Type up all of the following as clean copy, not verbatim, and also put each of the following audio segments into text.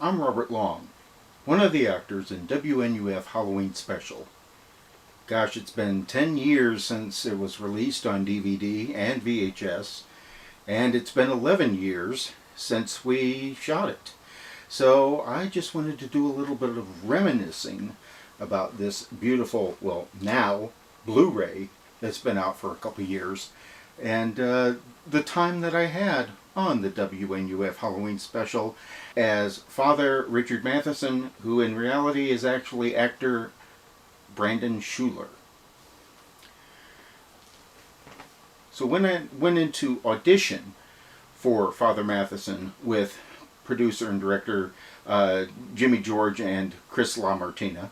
I'm Robert Long, one of the actors in WNUF Halloween Special. Gosh, it's been 10 years since it was released on DVD and VHS, and it's been 11 years since we shot it. So I just wanted to do a little bit of reminiscing about this beautiful, well, now Blu-ray that's been out for a couple years, and the time that I had on the WNUF Halloween Special as Father Richard Matheson, who in reality is actually actor Brandon Schuler. So when I went into audition for Father Matheson with producer and director Jimmy George and Chris LaMartina,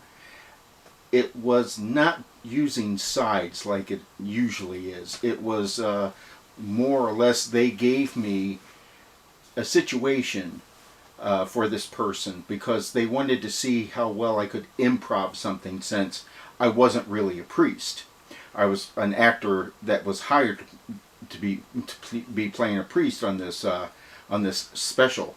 it was not using sides like it usually is. It was more or less they gave me a situation for this person because they wanted to see how well I could improv something, since I wasn't really a priest. I was an actor that was hired to be playing a priest on this special.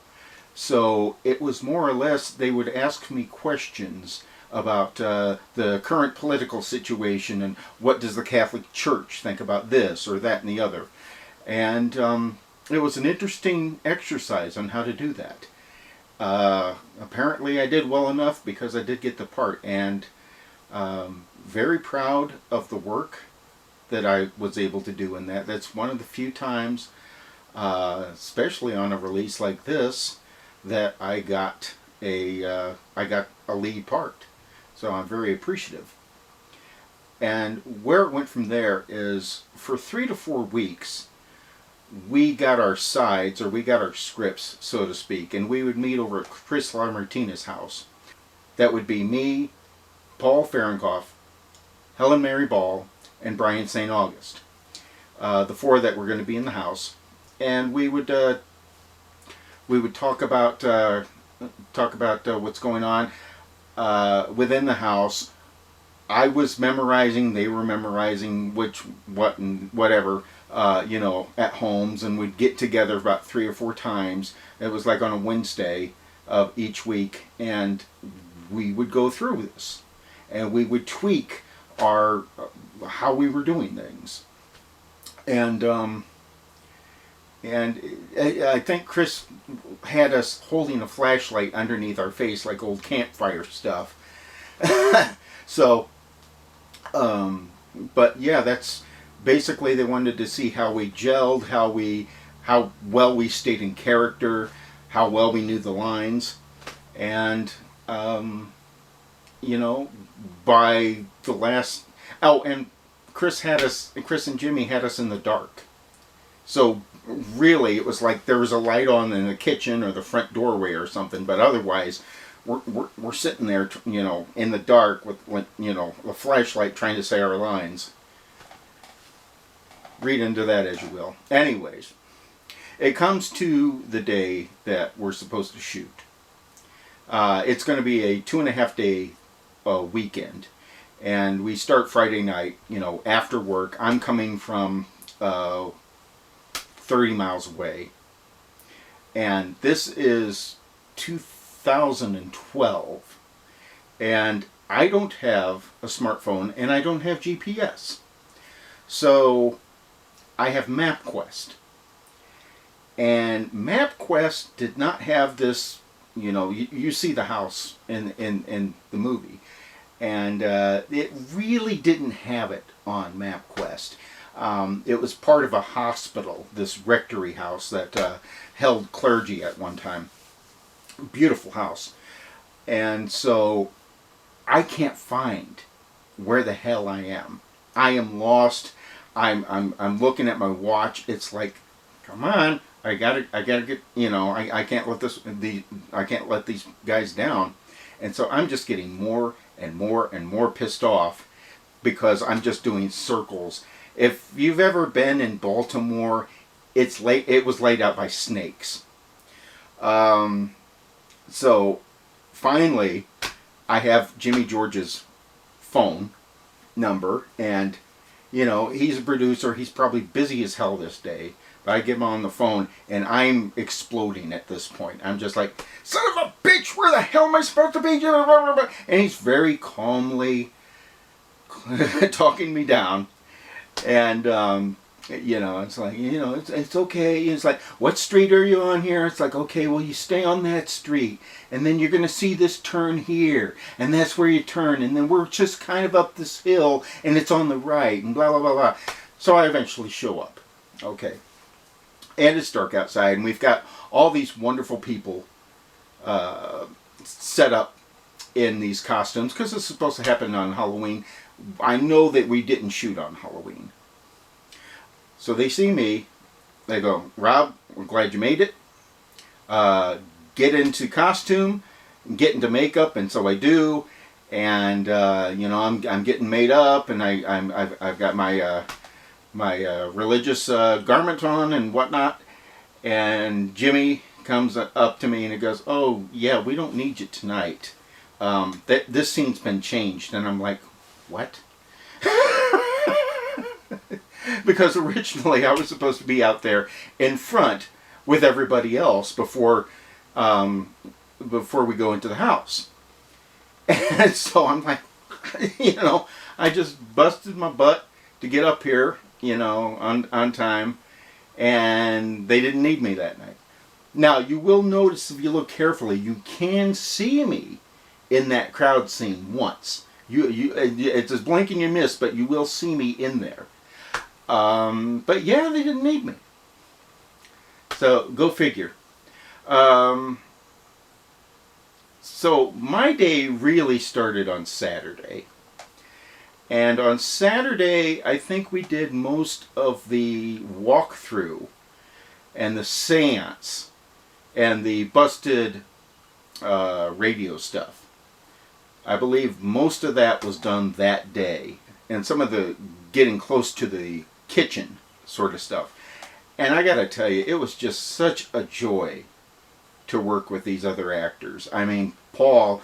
So it was more or less they would ask me questions about the current political situation and what does the Catholic Church think about this or that and the other. And it was an interesting exercise on how to do that. Apparently I did well enough because I did get the part, and very proud of the work that I was able to do in that. That's one of the few times, especially on a release like this, that I got a lead part. So I'm very appreciative. And where it went from there is, for 3 to 4 weeks, we got our sides, or we got our scripts, so to speak, and we would meet over at Chris LaMartina's house. That would be me, Paul Fahrenkopf, Helen Mary Ball, and Brian St. August. The four that were going to be in the house. And we would talk about what's going on within the house. I was memorizing, they were memorizing what and whatever, at homes, and we'd get together about 3 or 4 times. It was like on a Wednesday of each week, and we would go through this, and we would tweak our how we were doing things. And I think Chris had us holding a flashlight underneath our face, like old campfire stuff. So, but yeah, that's basically, they wanted to see how we gelled, how well we stayed in character, how well we knew the lines, and by the last, and Chris and Jimmy had us in the dark. So really, it was like there was a light on in the kitchen or the front doorway or something, but otherwise, we're sitting there, in the dark with, a flashlight trying to say our lines. Read into that as you will. Anyways, it comes to the day that we're supposed to shoot. It's going to be a 2.5 day weekend, and we start Friday night. After work. I'm coming from 30 miles away, and this is 2012, and I don't have a smartphone and I don't have GPS, so I have MapQuest, and MapQuest did not have this. You see the house in the movie, and it really didn't have it on MapQuest. It was part of a hospital, this rectory house that held clergy at one time. Beautiful house. And so I can't find where the hell I am. I am lost. I'm looking at my watch. It's like, come on, I gotta get, I can't let these guys down. And so I'm just getting more and more and more pissed off because I'm just doing circles. If you've ever been in Baltimore, it was laid out by snakes. So finally, I have Jimmy George's phone number, and he's a producer. He's probably busy as hell this day. But I get him on the phone, and I'm exploding at this point. I'm just like, son of a bitch! Rich, where the hell am I supposed to be? And he's very calmly talking me down. And, it's like, it's okay. It's like, what street are you on here? It's like, okay, well, you stay on that street. And then you're going to see this turn here. And that's where you turn. And then we're just kind of up this hill. And it's on the right. And blah, blah, blah, blah. So I eventually show up. Okay. And it's dark outside. And we've got all these wonderful people set up in these costumes. Because this is supposed to happen on Halloween. I know that we didn't shoot on Halloween. So they see me, they go, Rob, we're glad you made it. Get into costume, get into makeup, and so I do. And I'm getting made up, and I've got my religious garment on and whatnot. And Jimmy comes up to me and he goes, "Oh yeah, we don't need you tonight. This scene's been changed." And I'm like, "What?" Because originally I was supposed to be out there in front with everybody else before we go into the house. And so I'm like, I just busted my butt to get up here, on time, and they didn't need me that night. Now, you will notice if you look carefully, you can see me in that crowd scene once. It's a blink and you miss, but you will see me in there. But yeah, they didn't need me. So, go figure. So, my day really started on Saturday. And on Saturday, I think we did most of the walkthrough and the seance and the busted radio stuff. I believe most of that was done that day. And some of the getting close to the kitchen sort of stuff. And I gotta tell you, it was just such a joy to work with these other actors. I mean, Paul's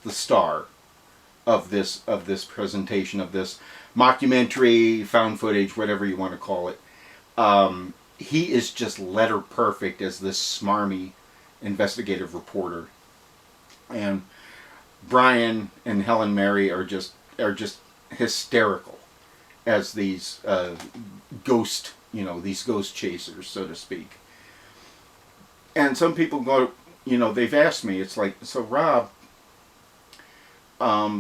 the star of this presentation, of this mockumentary, found footage, whatever you want to call it. He is just letter perfect as this smarmy investigative reporter. And Brian and Helen Mary are just hysterical as these ghost chasers, so to speak. And some people go, they've asked me, it's like, so Rob,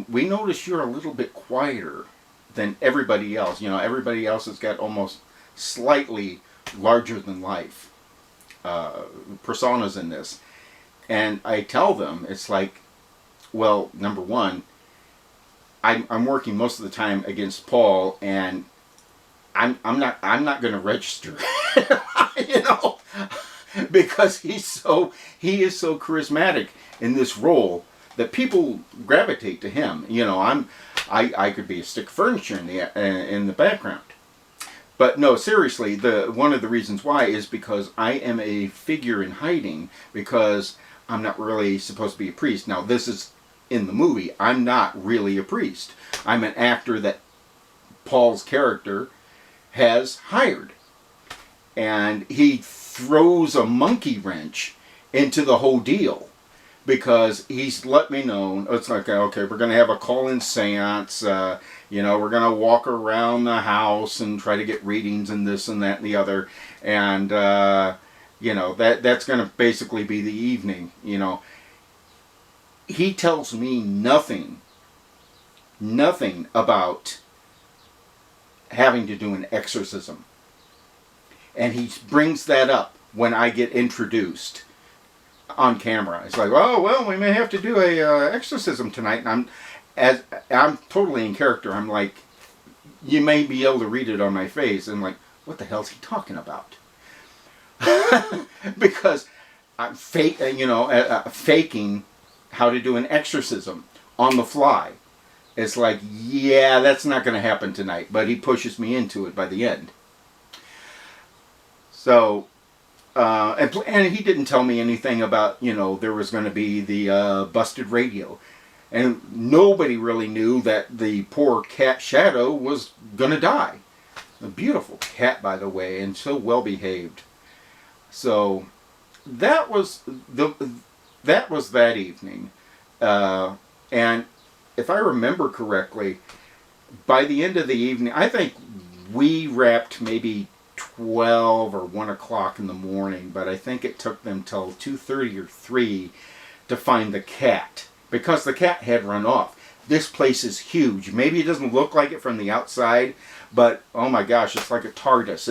we notice you're a little bit quieter than everybody else. Everybody else has got almost slightly larger than life personas in this. And I tell them, it's like, well, number one, I'm working most of the time against Paul, and I'm not going to register, because he is so charismatic in this role that people gravitate to him. I could be a stick of furniture in the background, but no, seriously, one of the reasons why is because I am a figure in hiding, because I'm not really supposed to be a priest. Now this is in the movie. I'm not really a priest. I'm an actor that Paul's character has hired. And he throws a monkey wrench into the whole deal. Because he's let me know, it's like, okay, we're going to have a call-in seance. We're going to walk around the house and try to get readings and this and that and the other. And, that's going to basically be the evening, He tells me nothing about having to do an exorcism. And he brings that up when I get introduced on camera. It's like, oh, well, we may have to do a exorcism tonight. And I'm totally in character. I'm like, you may be able to read it on my face. And like, what the hell's he talking about? Because I'm faking how to do an exorcism on the fly. It's like, yeah, that's not going to happen tonight. But he pushes me into it by the end. So, and he didn't tell me anything about, there was going to be the busted radio. And nobody really knew that the poor cat Shadow was going to die. A beautiful cat, by the way, and so well behaved. So, that that was that evening. And if I remember correctly, by the end of the evening, I think we wrapped maybe 12 or 1 o'clock in the morning, but I think it took them till 2:30 or 3 to find the cat, because the cat had run off. This place is huge. Maybe it doesn't look like it from the outside, but oh my gosh, it's like a TARDIS.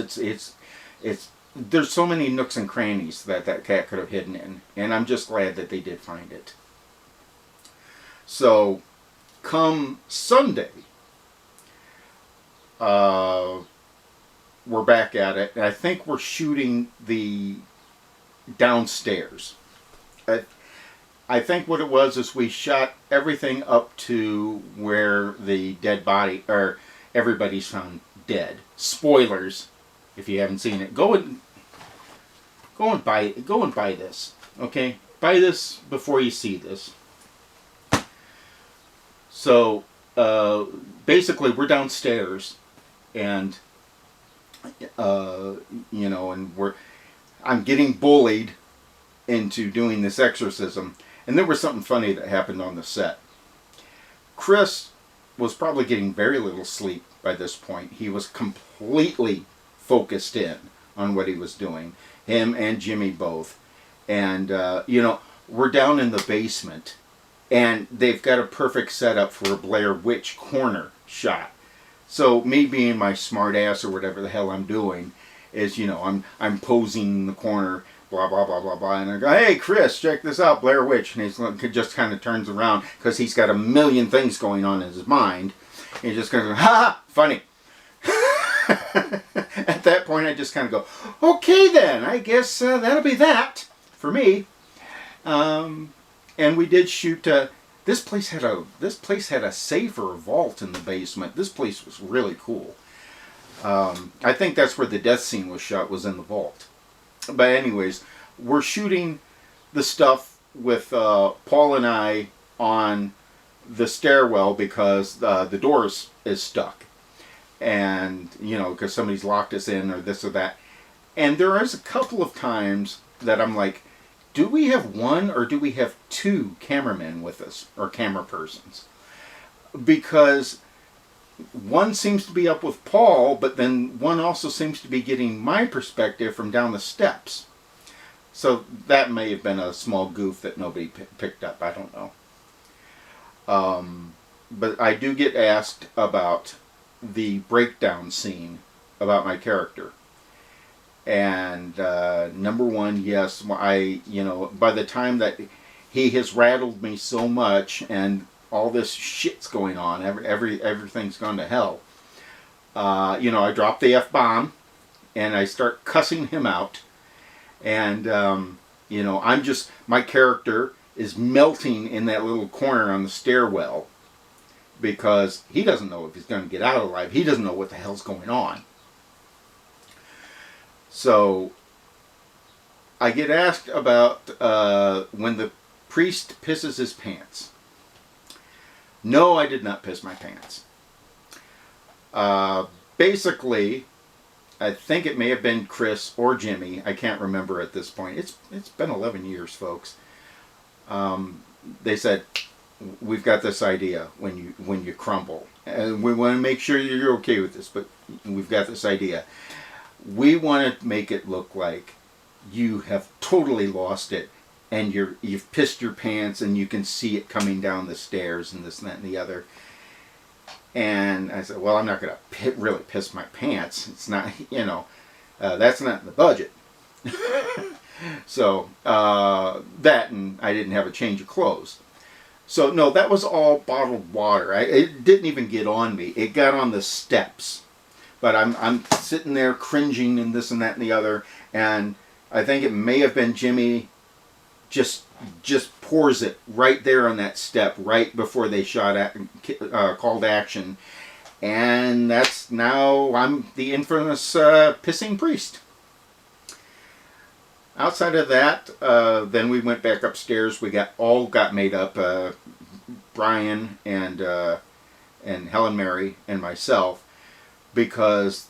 It's there's so many nooks and crannies that that cat could have hidden in, and I'm just glad that they did find it. So, come Sunday, we're back at it, and I think we're shooting the downstairs. I think what it was is we shot everything up to where the dead body, or everybody's found dead. Spoilers, if you haven't seen it. Go and buy this. Okay, buy this before you see this. So basically, we're downstairs, and and I'm getting bullied into doing this exorcism. And there was something funny that happened on the set. Chris was probably getting very little sleep by this point. He was completely focused in on what he was doing. Him and Jimmy both. And, we're down in the basement. And they've got a perfect setup for a Blair Witch corner shot. So me being my smart ass or whatever the hell I'm doing is, I'm posing in the corner, blah, blah, blah, blah, blah. And I go, hey, Chris, check this out, Blair Witch. And he just kind of turns around because he's got a million things going on in his mind. And he just kind of goes, ha, funny. At that point, I just kind of go, okay then, I guess that'll be that for me. And we did shoot. This place had a safe or a vault in the basement. This place was really cool. I think that's where the death scene was shot, was in the vault. But anyways, we're shooting the stuff with Paul and I on the stairwell because the door is stuck. And, because somebody's locked us in or this or that. And there is a couple of times that I'm like, do we have one or do we have two cameramen with us, or camera persons? Because one seems to be up with Paul, but then one also seems to be getting my perspective from down the steps. So that may have been a small goof that nobody picked up. I don't know. But I do get asked about the breakdown scene about my character. And number one, yes, by the time that he has rattled me so much and all this shit's going on, everything's gone to hell. I drop the F-bomb and I start cussing him out. And, my character is melting in that little corner on the stairwell because he doesn't know if he's going to get out alive. He doesn't know what the hell's going on. So, I get asked about when the priest pisses his pants. No, I did not piss my pants. Basically, I think it may have been Chris or Jimmy. I can't remember at this point. It's been 11 years, folks. They said, we've got this idea when you crumble. And we want to make sure you're okay with this, but we've got this idea. We want to make it look like you have totally lost it and you've pissed your pants and you can see it coming down the stairs and this and that and the other. And I said, well, I'm not going to really piss my pants. It's not, that's not in the budget. So, that, and I didn't have a change of clothes. So, no, that was all bottled water. It didn't even get on me. It got on the steps. But I'm sitting there cringing and this and that and the other. And I think it may have been Jimmy just pours it right there on that step right before they called action. And that's now I'm the infamous pissing priest. Outside of that, then we went back upstairs. We got made up. Brian and Helen Mary and myself, because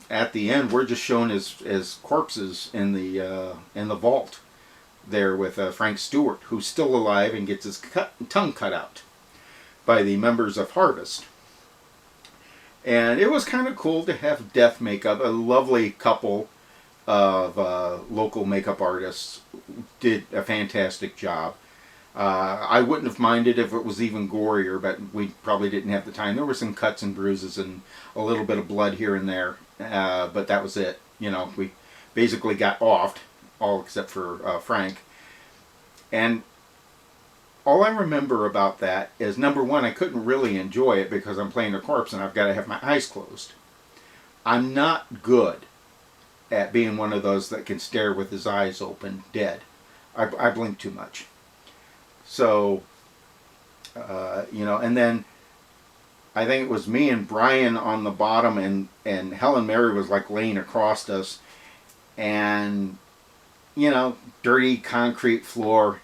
at the end we're just shown as corpses in the vault. there with Frank Stewart, who's still alive and gets his tongue cut out by the members of Harvest. And it was kind of cool to have death makeup. A lovely couple of local makeup artists did a fantastic job. I wouldn't have minded if it was even gorier, but we probably didn't have the time. There were some cuts and bruises and a little bit of blood here and there, but that was it. You know, we basically got offed, all except for Frank. And all I remember about that is, number one, I couldn't really enjoy it because I'm playing a corpse and I've got to have my eyes closed. I'm not good at being one of those that can stare with his eyes open, dead. I blink too much. So, you know, and then I think it was me and Brian on the bottom, and Helen Mary was like laying across us, and, you know, dirty concrete floor.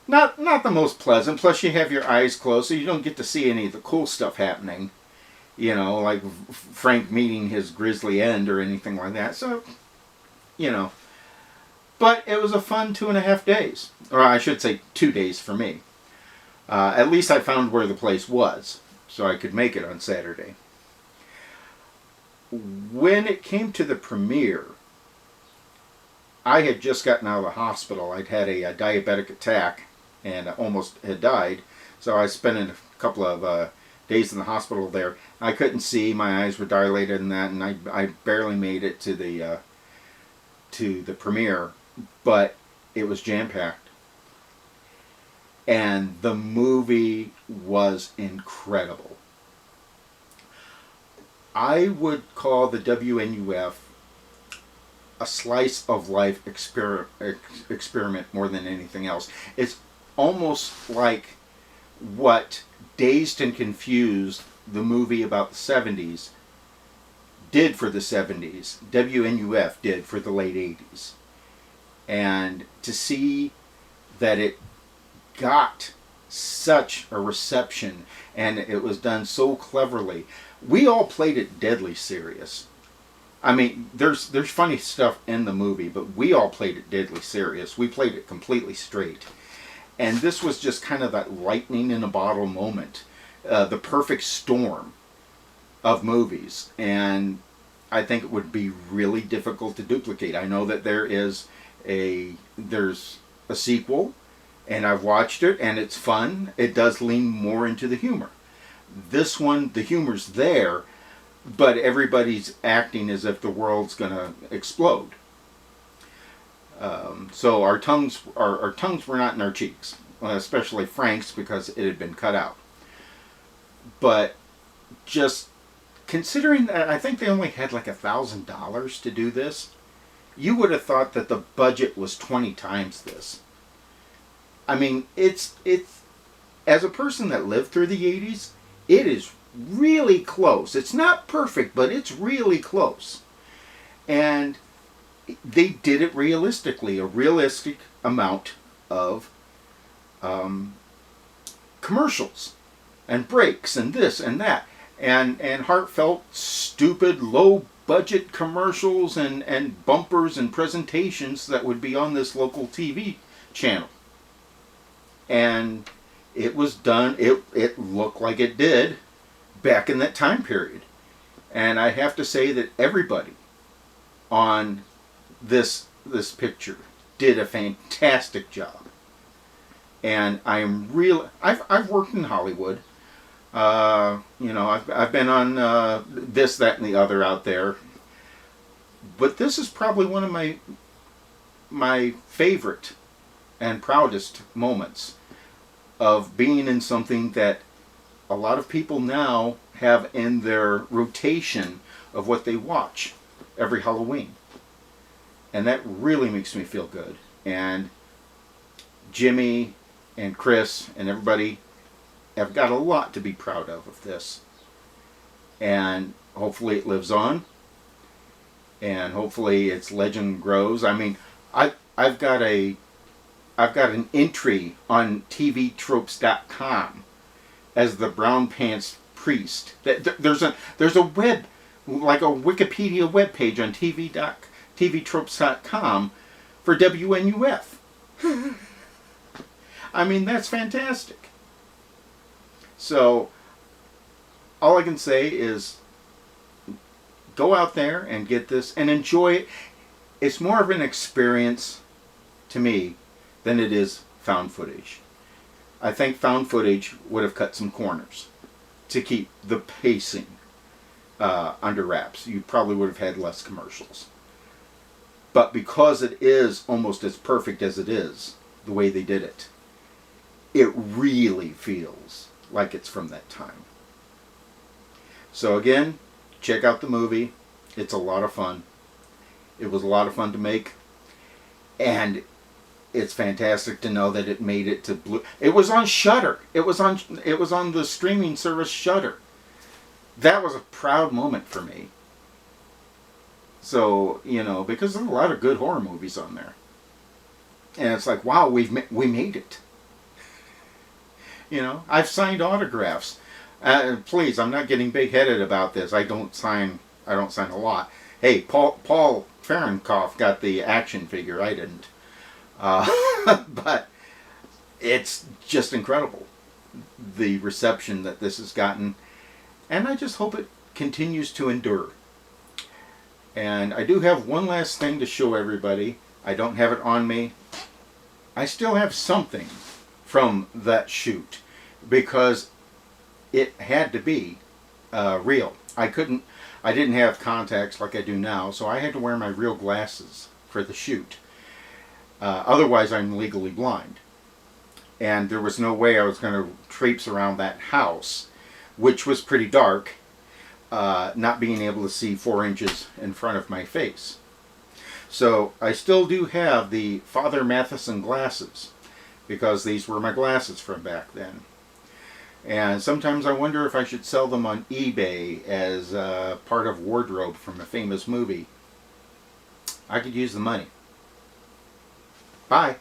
Not the most pleasant, plus you have your eyes closed so you don't get to see any of the cool stuff happening, you know, like Frank meeting his grisly end or anything like that. So, you know, but it was a fun 2.5 days, or I should say 2 days for me. At least I found where the place was, so I could make it on Saturday. When it came to the premiere, I had just gotten out of the hospital. I'd had a diabetic attack and almost had died, so I spent a couple of days in the hospital there. I couldn't see, my eyes were dilated and that, and I barely made it to the premiere, but it was jam-packed. And the movie was incredible. I would call the WNUF a slice of life experiment more than anything else. It's almost like what Dazed and Confused, the movie about the 70s, did for the 70s, WNUF did for the late 80s. And to see that it got such a reception and it was done so cleverly. We all played it deadly serious. I mean, there's funny stuff in the movie, but we all played it deadly serious. We played it completely straight. And this was just kind of that lightning in a bottle moment, the perfect storm of movies. And I think it would be really difficult to duplicate. I know that there's a sequel, and I've watched it, and it's fun. It does lean more into the humor. This one, the humor's there, but everybody's acting as if the world's going to explode. So our tongues were not in our cheeks, especially Frank's, because it had been cut out. But just considering that, I think they only had like $1,000 to do this. You would have thought that the budget was 20 times this. I mean, it's as a person that lived through the 80s, it is really close. It's not perfect, but it's really close. And they did it realistically, a realistic amount of commercials and breaks and this and that, and heartfelt, stupid, low-budget commercials and bumpers and presentations that would be on this local TV channel. And it was done, it looked like it did back in that time period. And I have to say that everybody on this picture did a fantastic job. And I'm real. I've worked in Hollywood. You know, I've been on this, that, and the other out there. But this is probably one of my favorite and proudest moments of being in something that a lot of people now have in their rotation of what they watch every Halloween. And that really makes me feel good. And Jimmy and Chris and everybody have got a lot to be proud of this. And hopefully it lives on. And hopefully its legend grows. I mean, I've got an entry on tvtropes.com as the brown pants priest. There's a web, like a Wikipedia webpage on tvtropes.com for WNUF. I mean, that's fantastic. So, all I can say is go out there and get this and enjoy it. It's more of an experience to me than it is found footage. I think found footage would have cut some corners to keep the pacing under wraps. You probably would have had less commercials. But because it is almost as perfect as it is, the way they did it, it really feels like it's from that time. So again, check out the movie. It's a lot of fun. It was a lot of fun to make. And it's fantastic to know that it made it to Blue. It was on Shudder. It was on the streaming service Shudder. That was a proud moment for me. So, you know, because there's a lot of good horror movies on there. And it's like, wow, we made it. You know, I've signed autographs. Please, I'm not getting big-headed about this. I don't sign a lot. Hey, Paul Fahrenkopf got the action figure. I didn't. But it's just incredible, the reception that this has gotten. And I just hope it continues to endure. And I do have one last thing to show everybody. I don't have it on me. I still have something from that shoot because it had to be real. I didn't have contacts like I do now, so I had to wear my real glasses for the shoot. Otherwise, I'm legally blind. And there was no way I was going to traipse around that house, which was pretty dark, not being able to see 4 inches in front of my face. So I still do have the Father Matheson glasses, because these were my glasses from back then. And sometimes I wonder if I should sell them on eBay as part of wardrobe from a famous movie. I could use the money. Bye.